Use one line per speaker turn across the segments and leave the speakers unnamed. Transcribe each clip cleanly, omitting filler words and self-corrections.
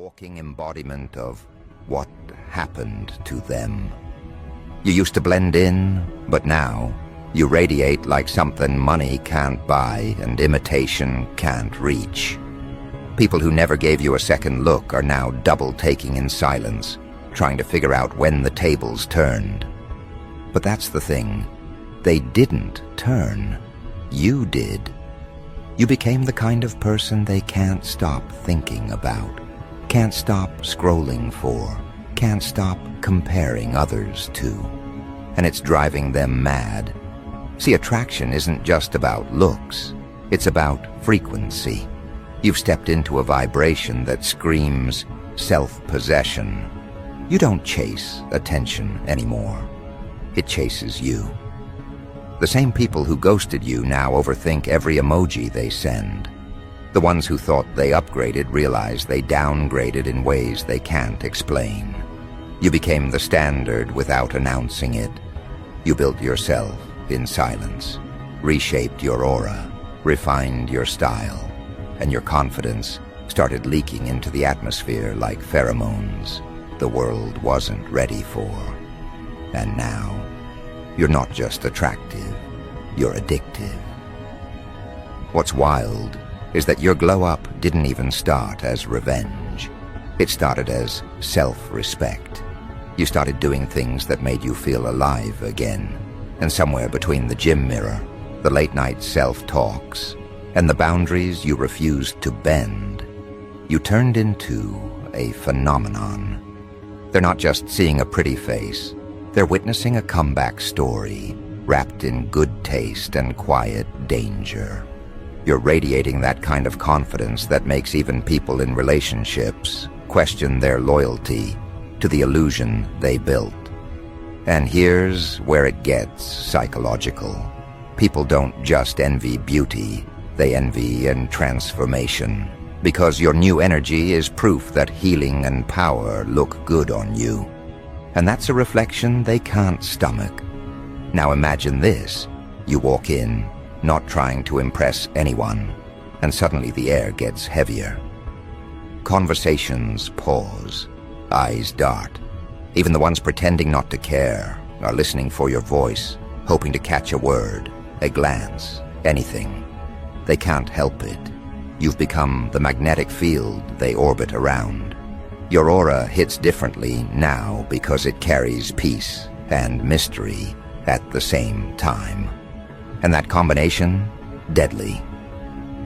walking embodiment of what happened to them. You used to blend in, but now you radiate like something money can't buy and imitation can't reach. People who never gave you a second look are now double-taking in silence, trying to figure out when the tables turned. But that's the thing. They didn't turn. You did. You became the kind of person they can't stop thinking about, can't stop scrolling for, can't stop comparing others to. And it's driving them mad. See, attraction isn't just about looks. It's about frequency. You've stepped into a vibration that screams self-possession. You don't chase attention anymore. It chases you. The same people who ghosted you now overthink every emoji they send. The ones who thought they upgraded realize they downgraded in ways they can't explain. You became the standard without announcing it. You built yourself in silence, reshaped your aura, refined your style, and your confidence started leaking into the atmosphere like pheromones the world wasn't ready for. And now, you're not just attractive, you're addictive. What's wild is that your glow-up didn't even start as revenge. It started as self-respect. You started doing things that made you feel alive again. And somewhere between the gym mirror, the late-night self-talks, and the boundaries you refused to bend, you turned into a phenomenon. They're not just seeing a pretty face. They're witnessing a comeback story, wrapped in good taste and quiet danger. You're radiating that kind of confidence that makes even people in relationships question their loyalty to the illusion they built. And here's where it gets psychological. People don't just envy beauty, they envy and transformation. Because your new energy is proof that healing and power look good on you. And that's a reflection they can't stomach. Now imagine this. You walk in, not trying to impress anyone, and suddenly the air gets heavier. Conversations pause, eyes dart. Even the ones pretending not to care are listening for your voice, hoping to catch a word, a glance, anything. They can't help it. You've become the magnetic field they orbit around. Your aura hits differently now because it carries peace and mystery at the same time. And that combination, deadly.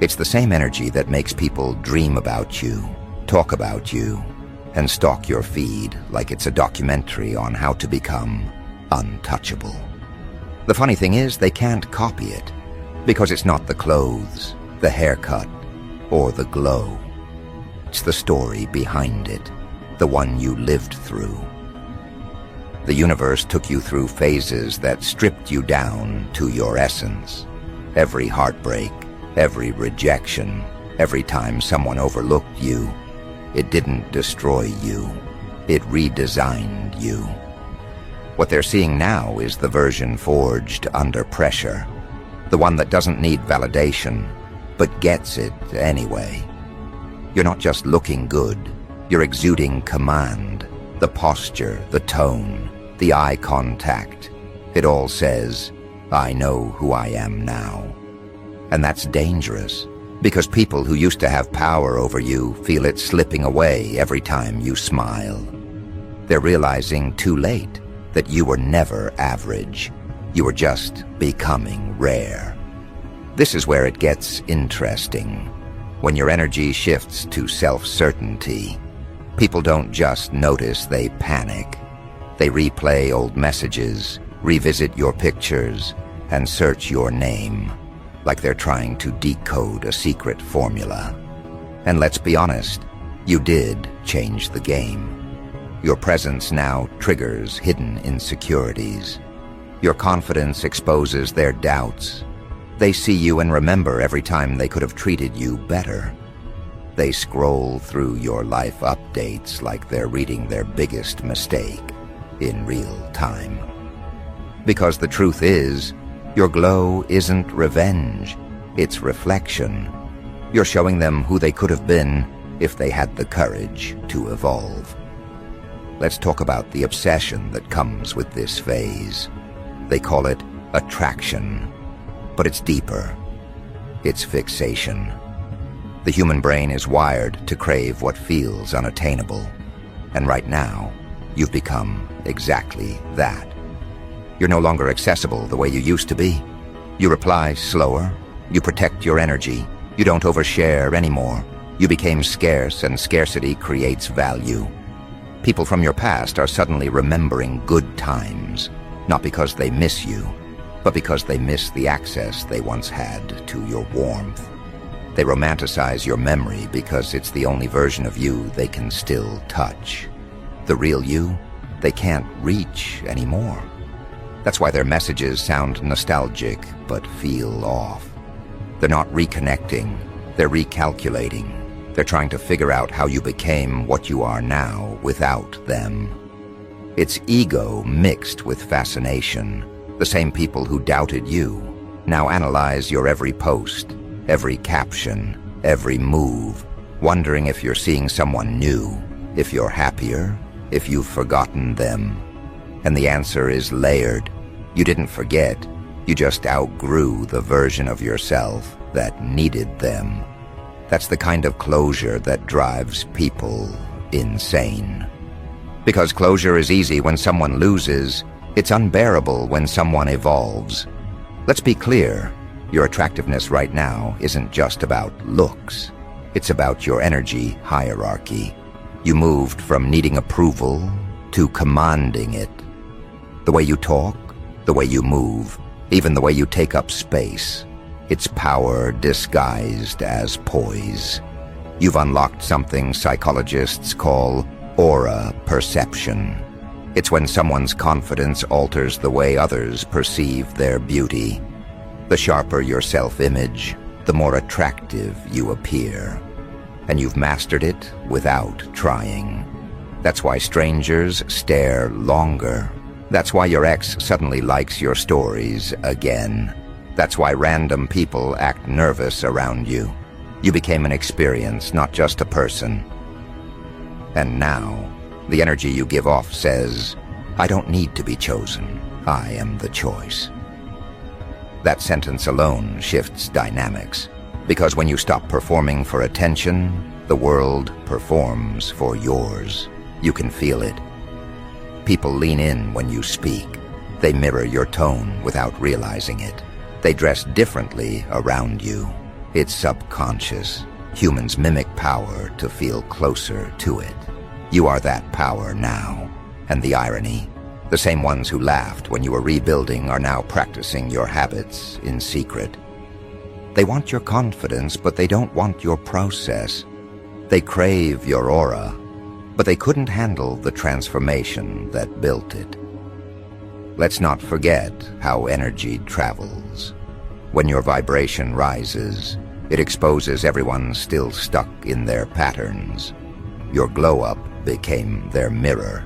It's the same energy that makes people dream about you, talk about you, and stalk your feed like it's a documentary on how to become untouchable. The funny thing is, they can't copy it, because it's not the clothes, the haircut, or the glow. It's the story behind it, the one you lived through. The universe took you through phases that stripped you down to your essence. Every heartbreak, every rejection, every time someone overlooked you, it didn't destroy you, it redesigned you. What they're seeing now is the version forged under pressure, the one that doesn't need validation, but gets it anyway. You're not just looking good, you're exuding command, the posture, the tone, the eye contact. It all says, I know who I am now. And that's dangerous, because people who used to have power over you feel it slipping away every time you smile. They're realizing too late that you were never average. You were just becoming rare. This is where it gets interesting. When your energy shifts to self-certainty, people don't just notice, they panic. They replay old messages, revisit your pictures, and search your name, like they're trying to decode a secret formula. And let's be honest, you did change the game. Your presence now triggers hidden insecurities. Your confidence exposes their doubts. They see you and remember every time they could have treated you better. They scroll through your life updates like they're reading their biggest mistake in real time. Because the truth is, your glow isn't revenge, it's reflection. You're showing them who they could have been if they had the courage to evolve. Let's talk about the obsession that comes with this phase. They call it attraction, but it's deeper. It's fixation. The human brain is wired to crave what feels unattainable, and right now, you've become exactly that. You're no longer accessible the way you used to be. You reply slower, you protect your energy, you don't overshare anymore. You became scarce, and scarcity creates value. People from your past are suddenly remembering good times, not because they miss you, but because they miss the access they once had to your warmth. They romanticize your memory because it's the only version of you they can still touch. The real you, they can't reach anymore. That's why their messages sound nostalgic but feel off. They're not reconnecting, they're recalculating. They're trying to figure out how you became what you are now without them. It's ego mixed with fascination. The same people who doubted you now analyze your every post, every caption, every move, wondering if you're seeing someone new, if you're happier, if you've forgotten them. And the answer is layered. You didn't forget, you just outgrew the version of yourself that needed them. That's the kind of closure that drives people insane. Because closure is easy when someone loses, it's unbearable when someone evolves. Let's be clear, your attractiveness right now isn't just about looks. It's about your energy hierarchy. You moved from needing approval to commanding it. The way you talk, the way you move, even the way you take up space. It's power disguised as poise. You've unlocked something psychologists call aura perception. It's when someone's confidence alters the way others perceive their beauty. The sharper your self-image, the more attractive you appear. And you've mastered it without trying. That's why strangers stare longer. That's why your ex suddenly likes your stories again. That's why random people act nervous around you. You became an experience, not just a person. And now, the energy you give off says, I don't need to be chosen. I am the choice. That sentence alone shifts dynamics, because when you stop performing for attention, the world performs for yours. You can feel it. People lean in when you speak. They mirror your tone without realizing it. They dress differently around you. It's subconscious. Humans mimic power to feel closer to it. You are that power now. And the irony, the same ones who laughed when you were rebuilding are now practicing your habits in secret. They want your confidence, but they don't want your process. They crave your aura, but they couldn't handle the transformation that built it. Let's not forget how energy travels. When your vibration rises, it exposes everyone still stuck in their patterns. Your glow-up became their mirror,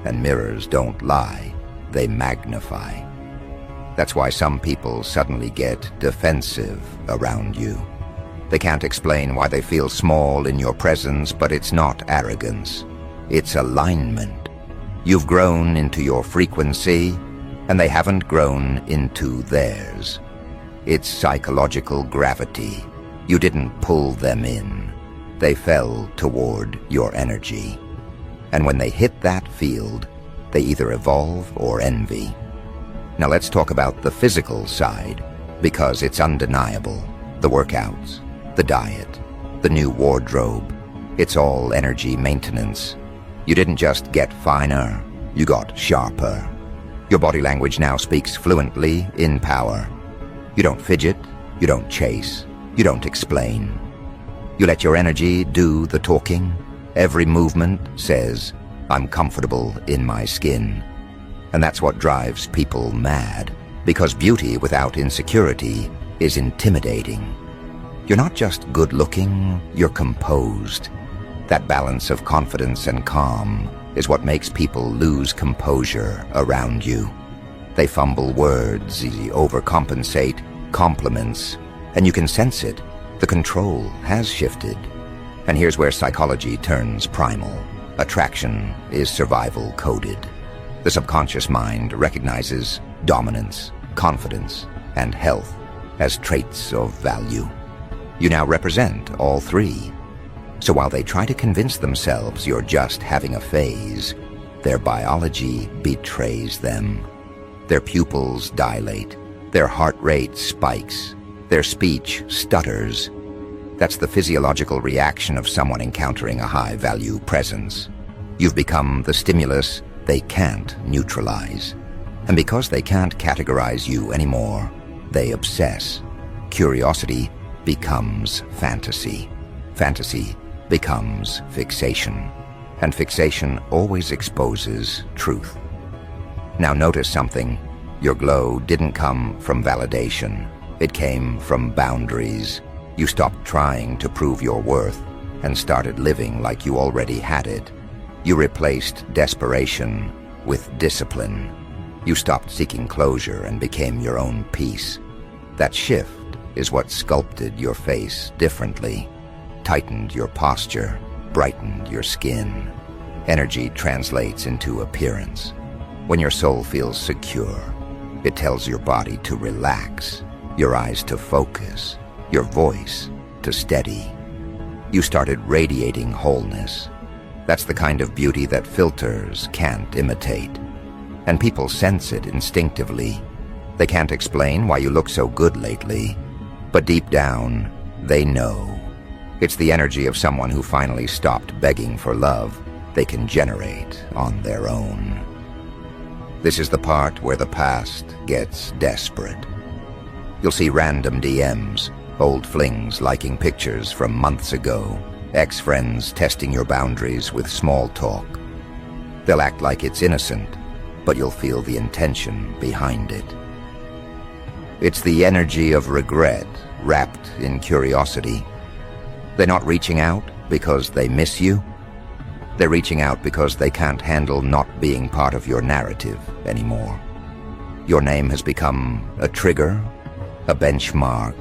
and mirrors don't lie, they magnify. That's why some people suddenly get defensive around you. They can't explain why they feel small in your presence, but it's not arrogance. It's alignment. You've grown into your frequency, and they haven't grown into theirs. It's psychological gravity. You didn't pull them in. They fell toward your energy. And when they hit that field, they either evolve or envy. Now let's talk about the physical side, because it's undeniable. The workouts, the diet, the new wardrobe. It's all energy maintenance. You didn't just get finer, you got sharper. Your body language now speaks fluently in power. You don't fidget, you don't chase, you don't explain. You let your energy do the talking. Every movement says, I'm comfortable in my skin. And that's what drives people mad, because beauty without insecurity is intimidating. You're not just good-looking, you're composed. That balance of confidence and calm is what makes people lose composure around you. They fumble words, overcompensate, compliments, and you can sense it. The control has shifted. And here's where psychology turns primal. Attraction is survival coded. The subconscious mind recognizes dominance, confidence, and health as traits of value. You now represent all three. So while they try to convince themselves you're just having a phase, their biology betrays them. Their pupils dilate, their heart rate spikes, their speech stutters. That's the physiological reaction of someone encountering a high-value presence. You've become the stimulus they can't neutralize. And because they can't categorize you anymore, they obsess. Curiosity becomes fantasy. Fantasy becomes fixation. And fixation always exposes truth. Now notice something. Your glow didn't come from validation. It came from boundaries. You stopped trying to prove your worth and started living like you already had it. You replaced desperation with discipline. You stopped seeking closure and became your own peace. That shift is what sculpted your face differently, tightened your posture, brightened your skin. Energy translates into appearance. When your soul feels secure, it tells your body to relax, your eyes to focus, your voice to steady. You started radiating wholeness. That's the kind of beauty that filters can't imitate. And people sense it instinctively. They can't explain why you look so good lately, but deep down, they know. It's the energy of someone who finally stopped begging for love they can generate on their own. This is the part where the past gets desperate. You'll see random DMs, old flings liking pictures from months ago, ex-friends testing your boundaries with small talk. They'll act like it's innocent, but you'll feel the intention behind it. It's the energy of regret wrapped in curiosity. They're not reaching out because they miss you. They're reaching out because they can't handle not being part of your narrative anymore. Your name has become a trigger, a benchmark,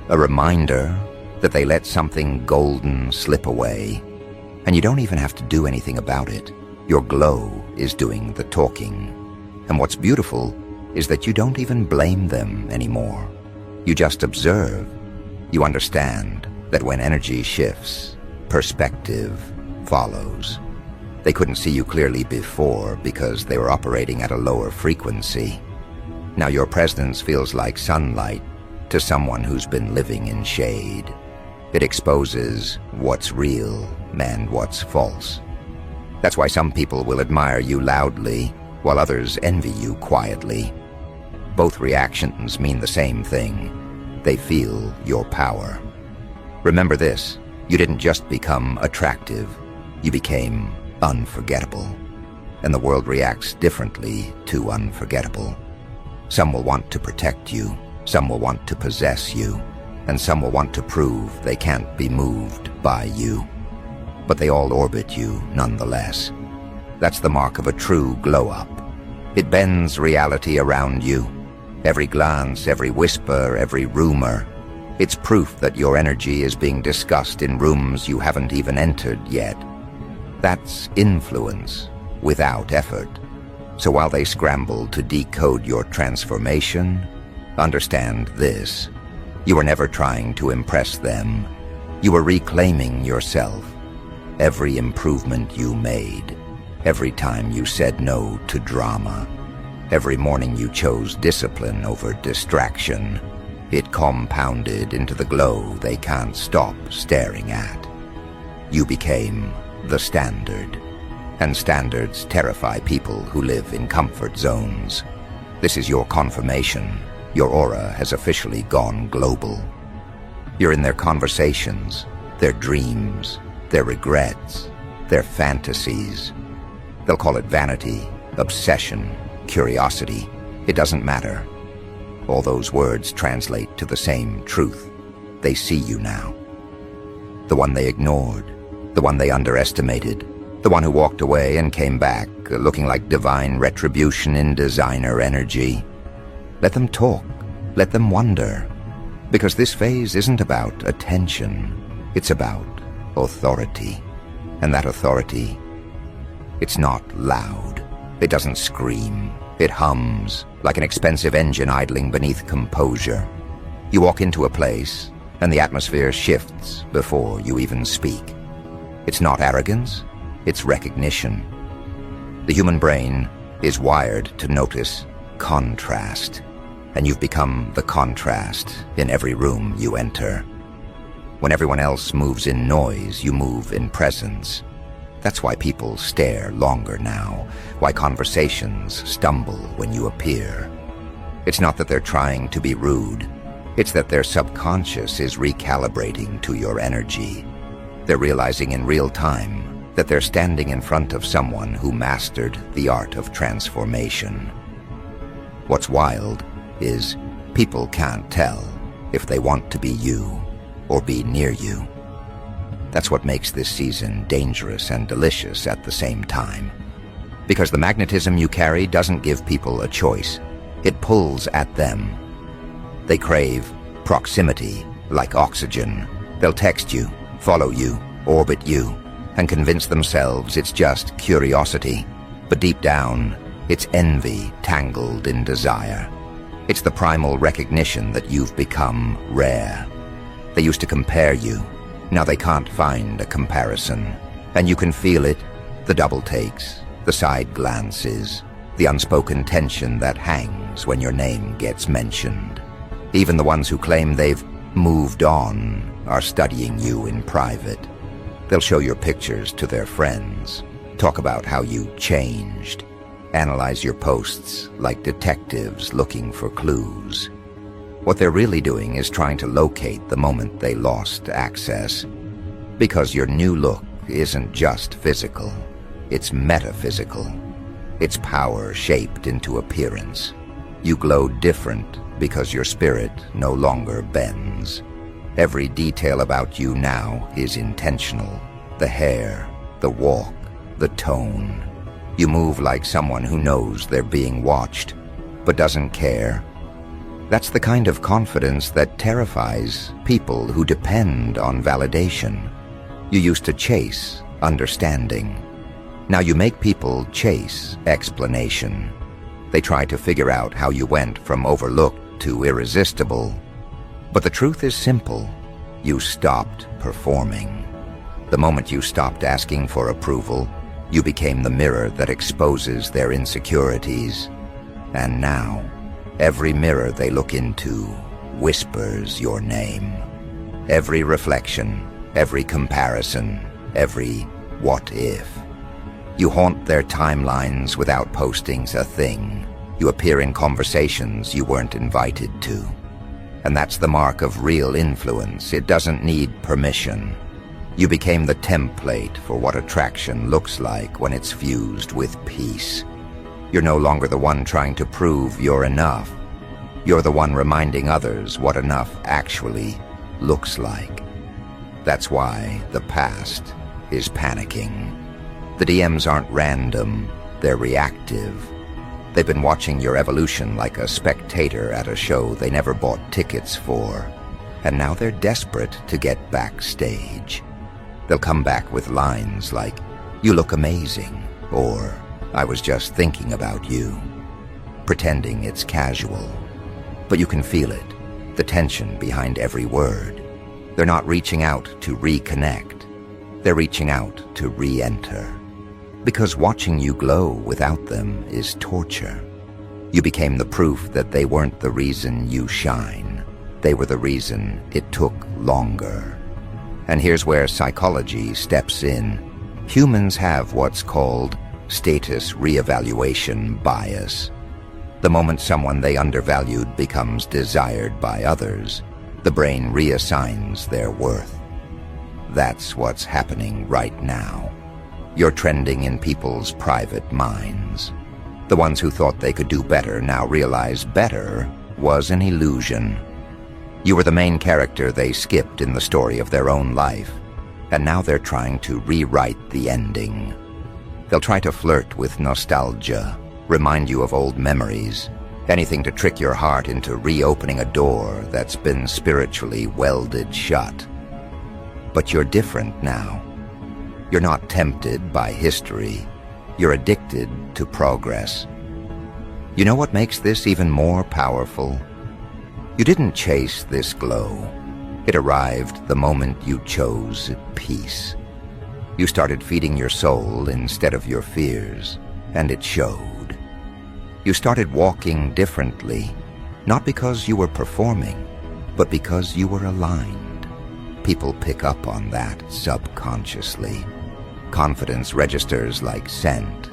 a reminder that they let something golden slip away. And you don't even have to do anything about it. Your glow is doing the talking. And what's beautiful is that you don't even blame them anymore. You just observe. You understand that when energy shifts, perspective follows. They couldn't see you clearly before because they were operating at a lower frequency. Now your presence feels like sunlight to someone who's been living in shade. It exposes what's real and what's false. That's why some people will admire you loudly, while others envy you quietly. Both reactions mean the same thing. They feel your power. Remember this, you didn't just become attractive, you became unforgettable. And the world reacts differently to unforgettable. Some will want to protect you, some will want to possess you, and some will want to prove they can't be moved by you. But they all orbit you nonetheless. That's the mark of a true glow-up. It bends reality around you. Every glance, every whisper, every rumor. It's proof that your energy is being discussed in rooms you haven't even entered yet. That's influence without effort. So while they scramble to decode your transformation, understand this. You were never trying to impress them. You were reclaiming yourself. Every improvement you made, every time you said no to drama, every morning you chose discipline over distraction, it compounded into the glow they can't stop staring at. You became the standard, and standards terrify people who live in comfort zones. This is your confirmation. Your aura has officially gone global. You're in their conversations, their dreams, their regrets, their fantasies. They'll call it vanity, obsession, curiosity. It doesn't matter. All those words translate to the same truth. They see you now. The one they ignored, the one they underestimated, the one who walked away and came back, looking like divine retribution in designer energy. Let them talk. Let them wonder. Because this phase isn't about attention. It's about authority. And that authority, it's not loud. It doesn't scream. It hums like an expensive engine idling beneath composure. You walk into a place, and the atmosphere shifts before you even speak. It's not arrogance, it's recognition. The human brain is wired to notice contrast, and you've become the contrast in every room you enter. When everyone else moves in noise, you move in presence. That's why people stare longer now, why conversations stumble when you appear. It's not that they're trying to be rude, it's that their subconscious is recalibrating to your energy. They're realizing in real time that they're standing in front of someone who mastered the art of transformation. What's wild is people can't tell if they want to be you or be near you. That's what makes this season dangerous and delicious at the same time. Because the magnetism you carry doesn't give people a choice. It pulls at them. They crave proximity like oxygen. They'll text you, follow you, orbit you, and convince themselves it's just curiosity. But deep down, it's envy tangled in desire. It's the primal recognition that you've become rare. They used to compare you. Now they can't find a comparison. And you can feel it, the double takes, the side glances, the unspoken tension that hangs when your name gets mentioned. Even the ones who claim they've moved on are studying you in private. They'll show your pictures to their friends, talk about how you changed, analyze your posts like detectives looking for clues. What they're really doing is trying to locate the moment they lost access. Because your new look isn't just physical, it's metaphysical. It's power shaped into appearance. You glow different because your spirit no longer bends. Every detail about you now is intentional. The hair, the walk, the tone. You move like someone who knows they're being watched, but doesn't care. That's the kind of confidence that terrifies people who depend on validation. You used to chase understanding. Now you make people chase explanation. They try to figure out how you went from overlooked to irresistible. But the truth is simple. You stopped performing. The moment you stopped asking for approval, you became the mirror that exposes their insecurities. And now, every mirror they look into whispers your name. Every reflection, every comparison, every what if. You haunt their timelines without posting a thing. You appear in conversations you weren't invited to. And that's the mark of real influence. It doesn't need permission. You became the template for what attraction looks like when it's fused with peace. You're no longer the one trying to prove you're enough. You're the one reminding others what enough actually looks like. That's why the past is panicking. The DMs aren't random, they're reactive. They've been watching your evolution like a spectator at a show they never bought tickets for. And now they're desperate to get backstage. They'll come back with lines like, "You look amazing," or "I was just thinking about you," pretending it's casual. But you can feel it, the tension behind every word. They're not reaching out to reconnect. They're reaching out to re-enter. Because watching you glow without them is torture. You became the proof that they weren't the reason you shine. They were the reason it took longer. And here's where psychology steps in. Humans have what's called status reevaluation bias. The moment someone they undervalued becomes desired by others, the brain reassigns their worth. That's what's happening right now. You're trending in people's private minds. The ones who thought they could do better now realize better was an illusion. You were the main character they skipped in the story of their own life, and now they're trying to rewrite the ending. They'll try to flirt with nostalgia, remind you of old memories, anything to trick your heart into reopening a door that's been spiritually welded shut. But you're different now. You're not tempted by history. You're addicted to progress. You know what makes this even more powerful? You didn't chase this glow. It arrived the moment you chose peace. You started feeding your soul instead of your fears, and it showed. You started walking differently, not because you were performing, but because you were aligned. People pick up on that subconsciously. Confidence registers like scent.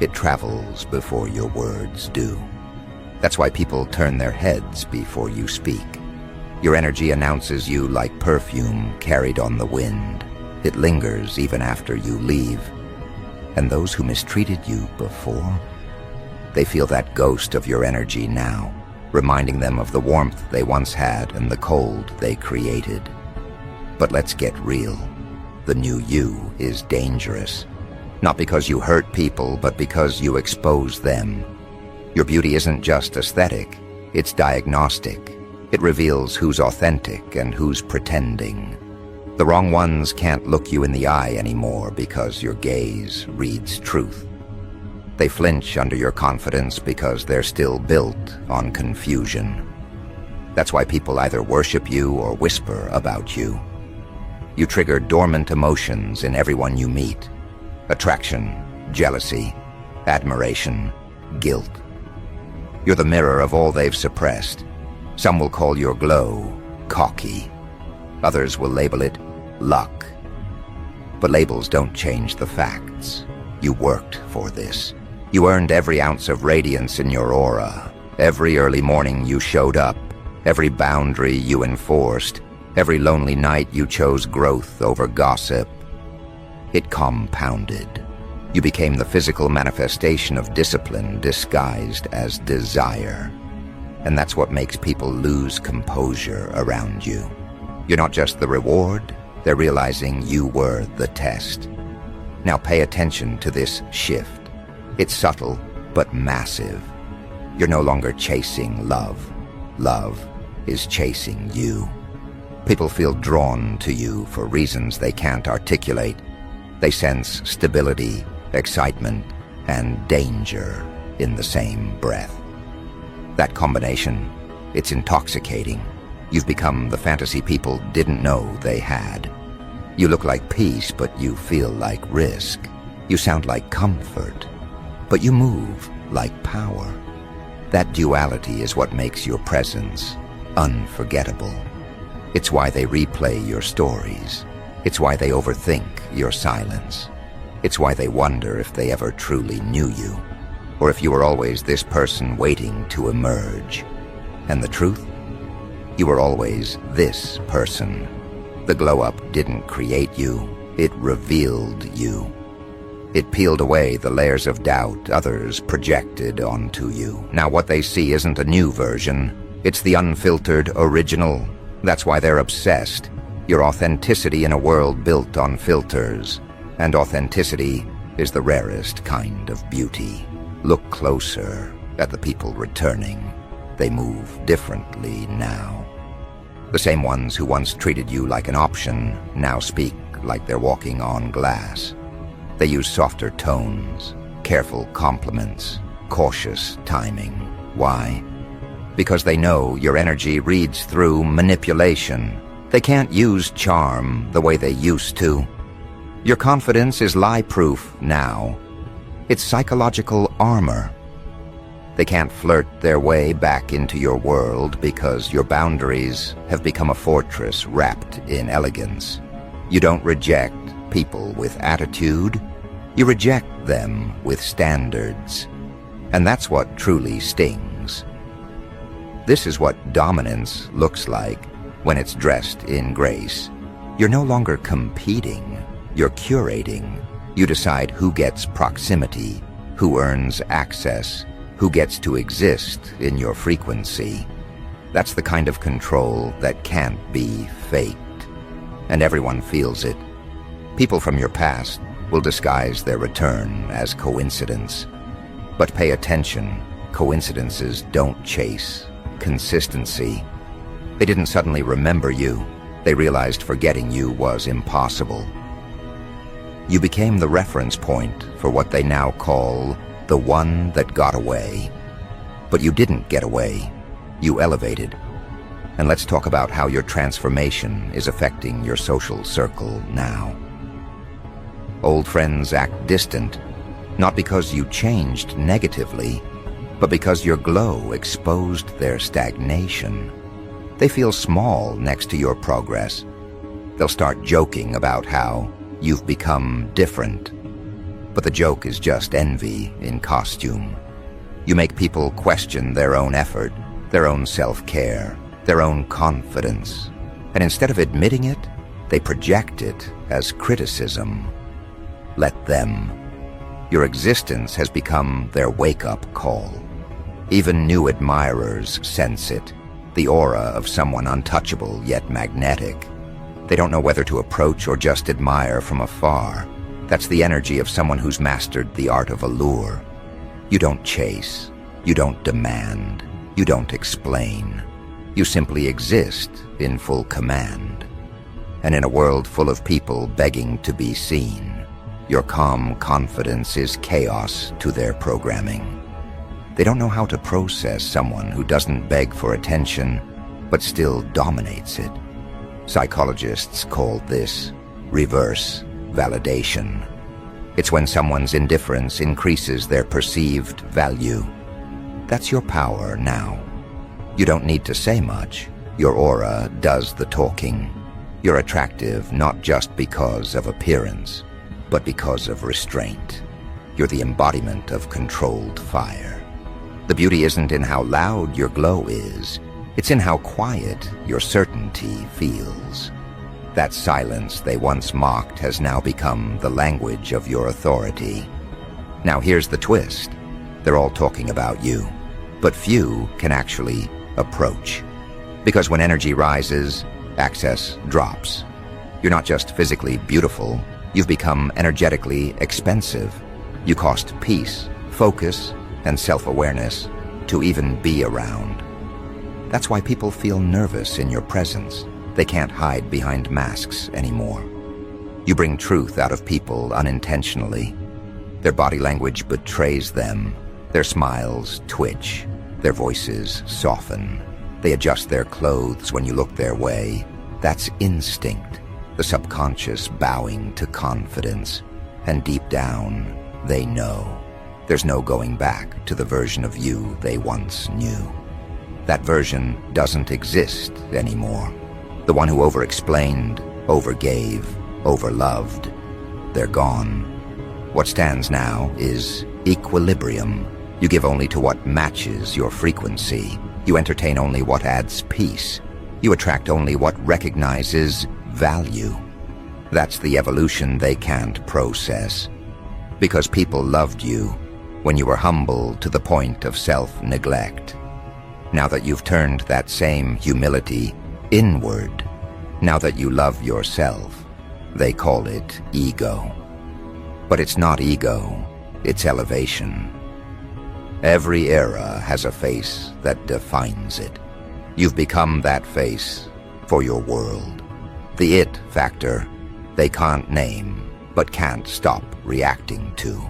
It travels before your words do. That's why people turn their heads before you speak. Your energy announces you like perfume carried on the wind. It lingers even after you leave. And those who mistreated you before, they feel that ghost of your energy now, reminding them of the warmth they once had and the cold they created. But let's get real. The new you is dangerous. Not because you hurt people, but because you expose them. Your beauty isn't just aesthetic, it's diagnostic. It reveals who's authentic and who's pretending. The wrong ones can't look you in the eye anymore because your gaze reads truth. They flinch under your confidence because they're still built on confusion. That's why people either worship you or whisper about you. You trigger dormant emotions in everyone you meet. Attraction, jealousy, admiration, guilt. You're the mirror of all they've suppressed. Some will call your glow cocky. Others will label it luck. But labels don't change the facts. You worked for this. You earned every ounce of radiance in your aura. Every early morning you showed up. Every boundary you enforced. Every lonely night you chose growth over gossip. It compounded. You became the physical manifestation of discipline disguised as desire. And that's what makes people lose composure around you. You're not just the reward, they're realizing you were the test. Now pay attention to this shift. It's subtle, but massive. You're no longer chasing love. Love is chasing you. People feel drawn to you for reasons they can't articulate. They sense stability, excitement, and danger in the same breath. That combination, it's intoxicating. You've become the fantasy people didn't know they had. You look like peace, but you feel like risk. You sound like comfort, but you move like power. That duality is what makes your presence unforgettable. It's why they replay your stories. It's why they overthink your silence. It's why they wonder if they ever truly knew you, or if you were always this person waiting to emerge. And the truth? You were always this person. The glow-up didn't create you, it revealed you. It peeled away the layers of doubt others projected onto you. Now what they see isn't a new version, it's the unfiltered original. That's why they're obsessed. Your authenticity in a world built on filters. And authenticity is the rarest kind of beauty. Look closer at the people returning. They move differently now. The same ones who once treated you like an option now speak like they're walking on glass. They use softer tones, careful compliments, cautious timing. Why? Because they know your energy reads through manipulation. They can't use charm the way they used to. Your confidence is lie-proof now. It's psychological armor. They can't flirt their way back into your world because your boundaries have become a fortress wrapped in elegance. You don't reject people with attitude. You reject them with standards. And that's what truly stings. This is what dominance looks like when it's dressed in grace. You're no longer competing. You're curating. You decide who gets proximity, who earns access, who gets to exist in your frequency. That's the kind of control that can't be faked. And everyone feels it. People from your past will disguise their return as coincidence. But pay attention, coincidences don't chase consistency. They didn't suddenly remember you. They realized forgetting you was impossible. You became the reference point for what they now call the one that got away. But you didn't get away. You elevated. And let's talk about how your transformation is affecting your social circle now. Old friends act distant, not because you changed negatively, but because your glow exposed their stagnation. They feel small next to your progress. They'll start joking about how you've become different. But the joke is just envy in costume. You make people question their own effort, their own self-care, their own confidence. And instead of admitting it, they project it as criticism. Let them. Your existence has become their wake-up call. Even new admirers sense it, the aura of someone untouchable yet magnetic. They don't know whether to approach or just admire from afar. That's the energy of someone who's mastered the art of allure. You don't chase, you don't demand, you don't explain. You simply exist in full command. And in a world full of people begging to be seen, your calm confidence is chaos to their programming. They don't know how to process someone who doesn't beg for attention, but still dominates it. Psychologists call this reverse validation. It's when someone's indifference increases their perceived value. That's your power now. You don't need to say much. Your aura does the talking. You're attractive not just because of appearance, but because of restraint. You're the embodiment of controlled fire. The beauty isn't in how loud your glow is. It's in how quiet your certainty feels. That silence they once mocked has now become the language of your authority. Now here's the twist. They're all talking about you, but few can actually approach. Because when energy rises, access drops. You're not just physically beautiful, you've become energetically expensive. You cost peace, focus, and self-awareness to even be around. That's why people feel nervous in your presence. They can't hide behind masks anymore. You bring truth out of people unintentionally. Their body language betrays them. Their smiles twitch. Their voices soften. They adjust their clothes when you look their way. That's instinct, the subconscious bowing to confidence. And deep down, they know. There's no going back to the version of you they once knew. That version doesn't exist anymore. The one who over-explained, overgave, overloved, they're gone. What stands now is equilibrium. You give only to what matches your frequency. You entertain only what adds peace. You attract only what recognizes value. That's the evolution they can't process. Because people loved you when you were humble to the point of self-neglect. Now that you've turned that same humility inward, now that you love yourself, they call it ego. But it's not ego, it's elevation. Every era has a face that defines it. You've become that face for your world. The it factor they can't name, but can't stop reacting to.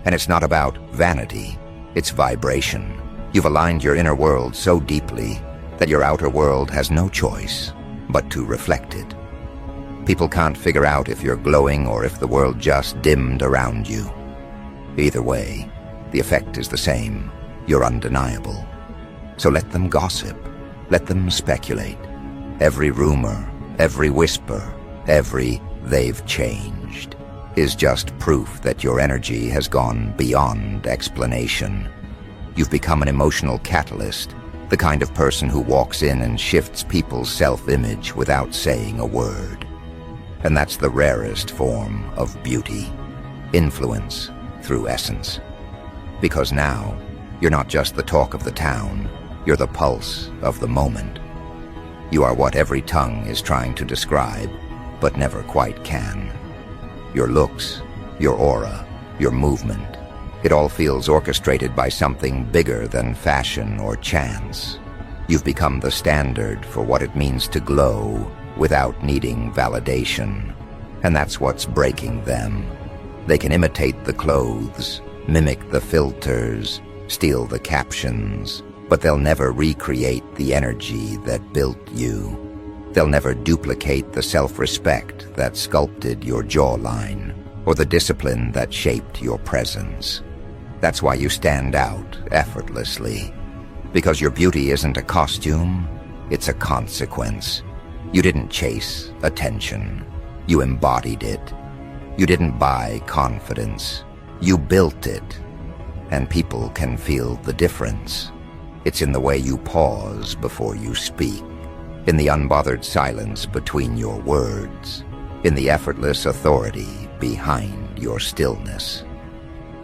And it's not about vanity, it's vibration. You've aligned your inner world so deeply that your outer world has no choice but to reflect it. People can't figure out if you're glowing or if the world just dimmed around you. Either way, the effect is the same. You're undeniable. So let them gossip. Let them speculate. Every rumor, every whisper, every "they've changed" is just proof that your energy has gone beyond explanation. You've become an emotional catalyst, the kind of person who walks in and shifts people's self-image without saying a word. And that's the rarest form of beauty, influence through essence. Because now, you're not just the talk of the town, you're the pulse of the moment. You are what every tongue is trying to describe, but never quite can. Your looks, your aura, your movement, it all feels orchestrated by something bigger than fashion or chance. You've become the standard for what it means to glow without needing validation. And that's what's breaking them. They can imitate the clothes, mimic the filters, steal the captions, but they'll never recreate the energy that built you. They'll never duplicate the self-respect that sculpted your jawline, or the discipline that shaped your presence. That's why you stand out effortlessly. Because your beauty isn't a costume, it's a consequence. You didn't chase attention. You embodied it. You didn't buy confidence. You built it. And people can feel the difference. It's in the way you pause before you speak, in the unbothered silence between your words, in the effortless authority behind your stillness.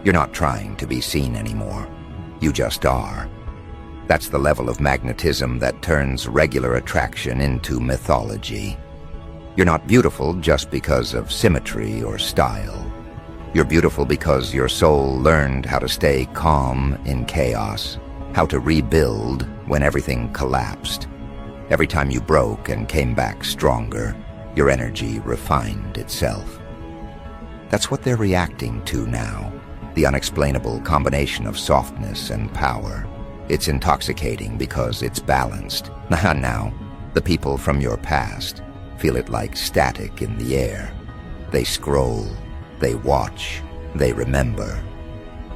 You're not trying to be seen anymore. You just are. That's the level of magnetism that turns regular attraction into mythology. You're not beautiful just because of symmetry or style. You're beautiful because your soul learned how to stay calm in chaos, how to rebuild when everything collapsed. Every time you broke and came back stronger, your energy refined itself. That's what they're reacting to now, the unexplainable combination of softness and power. It's intoxicating because it's balanced. Now, the people from your past feel it like static in the air. They scroll, they watch, they remember.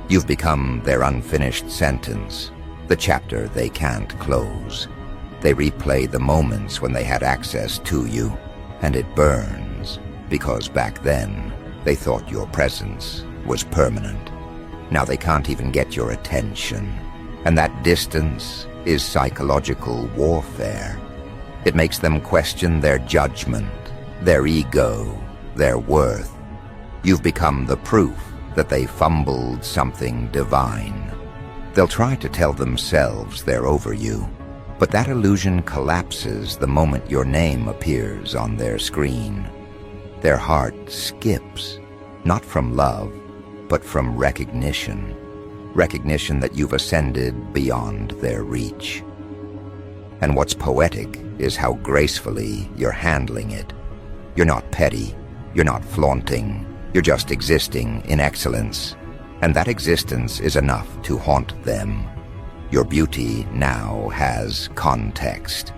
You've become their unfinished sentence, the chapter they can't close. They replay the moments when they had access to you, and it burns, because back then they thought your presence was permanent. Now they can't even get your attention. And that distance is psychological warfare. It makes them question their judgment, their ego, their worth. You've become the proof that they fumbled something divine. They'll try to tell themselves they're over you, but that illusion collapses the moment your name appears on their screen. Their heart skips, not from love, but from recognition. Recognition that you've ascended beyond their reach. And what's poetic is how gracefully you're handling it. You're not petty, you're not flaunting, you're just existing in excellence. And that existence is enough to haunt them. Your beauty now has context.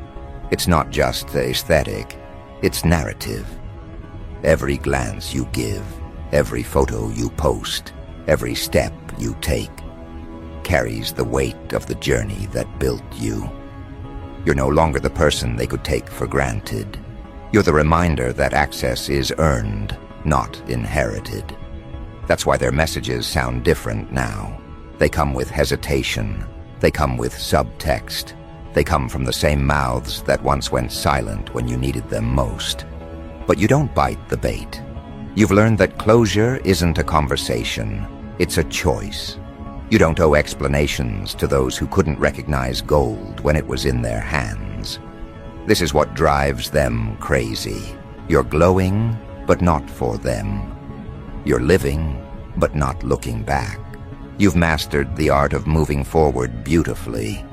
It's not just aesthetic, it's narrative. Every glance you give, every photo you post, every step you take, carries the weight of the journey that built you. You're no longer the person they could take for granted. You're the reminder that access is earned, not inherited. That's why their messages sound different now. They come with hesitation. They come with subtext. They come from the same mouths that once went silent when you needed them most. But you don't bite the bait. You've learned that closure isn't a conversation. It's a choice. You don't owe explanations to those who couldn't recognize gold when it was in their hands. This is what drives them crazy. You're glowing, but not for them. You're living, but not looking back. You've mastered the art of moving forward beautifully.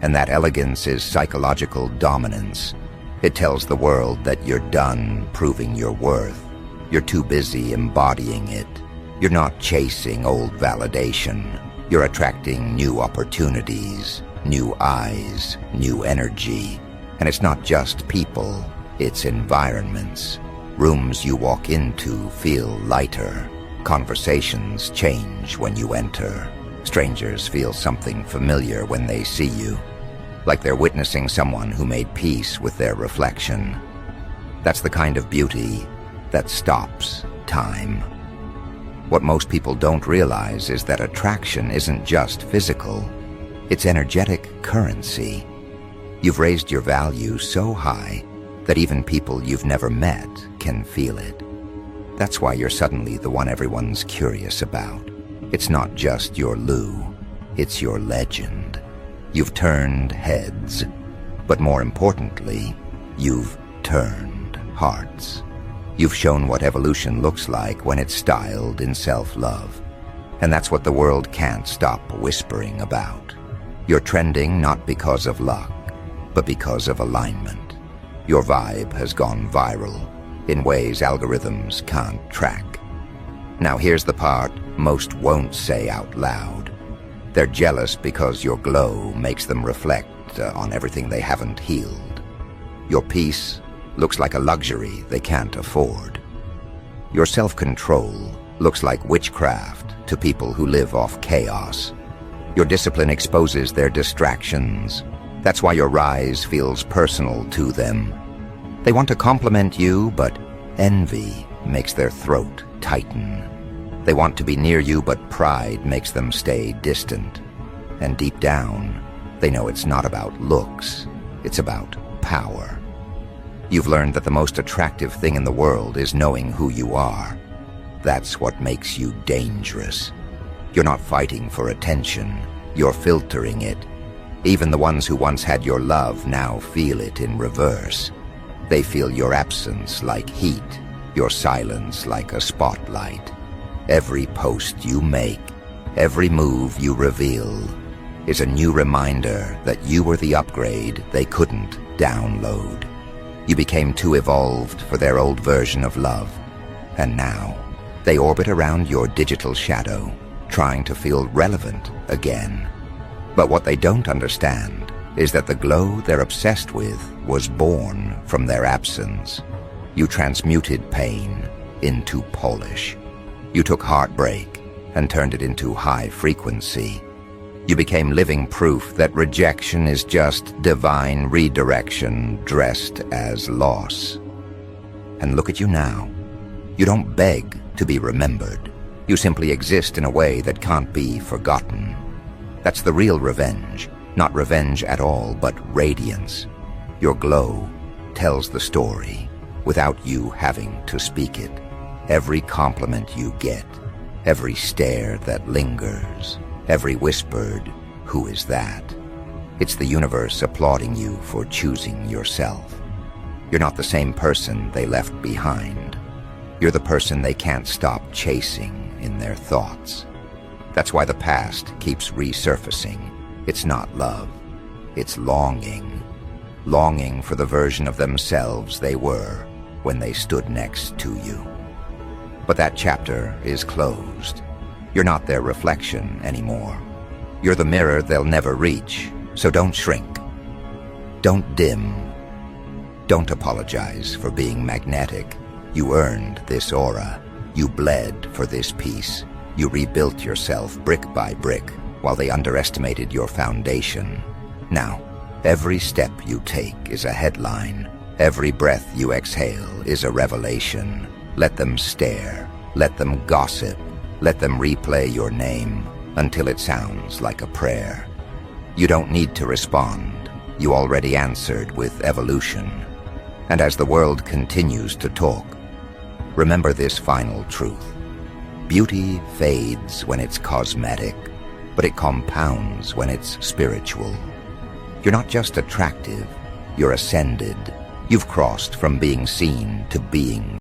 And that elegance is psychological dominance. It tells the world that you're done proving your worth. You're too busy embodying it. You're not chasing old validation. You're attracting new opportunities, new eyes, new energy. And it's not just people, it's environments. Rooms you walk into feel lighter. Conversations change when you enter. Strangers feel something familiar when they see you, like they're witnessing someone who made peace with their reflection. That's the kind of beauty that stops time. What most people don't realize is that attraction isn't just physical, it's energetic currency. You've raised your value so high that even people you've never met can feel it. That's why you're suddenly the one everyone's curious about. It's not just your Lou, it's your legend. You've turned heads, but more importantly, you've turned hearts. You've shown what evolution looks like when it's styled in self-love. And that's what the world can't stop whispering about. You're trending not because of luck, but because of alignment. Your vibe has gone viral in ways algorithms can't track. Now here's the part most won't say out loud. They're jealous because your glow makes them reflect on everything they haven't healed. Your peace looks like a luxury they can't afford. Your self-control looks like witchcraft to people who live off chaos. Your discipline exposes their distractions. That's why your rise feels personal to them. They want to compliment you, but envy makes their throat tighten. They want to be near you, but pride makes them stay distant. And deep down, they know it's not about looks, it's about power. You've learned that the most attractive thing in the world is knowing who you are. That's what makes you dangerous. You're not fighting for attention, you're filtering it. Even the ones who once had your love now feel it in reverse. They feel your absence like heat, your silence like a spotlight. Every post you make, every move you reveal, is a new reminder that you were the upgrade they couldn't download. You became too evolved for their old version of love, and now they orbit around your digital shadow, trying to feel relevant again. But what they don't understand is that the glow they're obsessed with was born from their absence. You transmuted pain into polish. You took heartbreak and turned it into high frequency. You became living proof that rejection is just divine redirection dressed as loss. And look at you now. You don't beg to be remembered. You simply exist in a way that can't be forgotten. That's the real revenge. Not revenge at all, but radiance. Your glow tells the story without you having to speak it. Every compliment you get, every stare that lingers, every whispered, "Who is that?" It's the universe applauding you for choosing yourself. You're not the same person they left behind. You're the person they can't stop chasing in their thoughts. That's why the past keeps resurfacing. It's not love, it's longing. Longing for the version of themselves they were when they stood next to you. But that chapter is closed. You're not their reflection anymore. You're the mirror they'll never reach, so don't shrink. Don't dim. Don't apologize for being magnetic. You earned this aura. You bled for this peace. You rebuilt yourself brick by brick while they underestimated your foundation. Now, every step you take is a headline. Every breath you exhale is a revelation. Let them stare. Let them gossip. Let them replay your name until it sounds like a prayer. You don't need to respond. You already answered with evolution. And as the world continues to talk, remember this final truth. Beauty fades when it's cosmetic, but it compounds when it's spiritual. You're not just attractive, you're ascended. You've crossed from being seen to being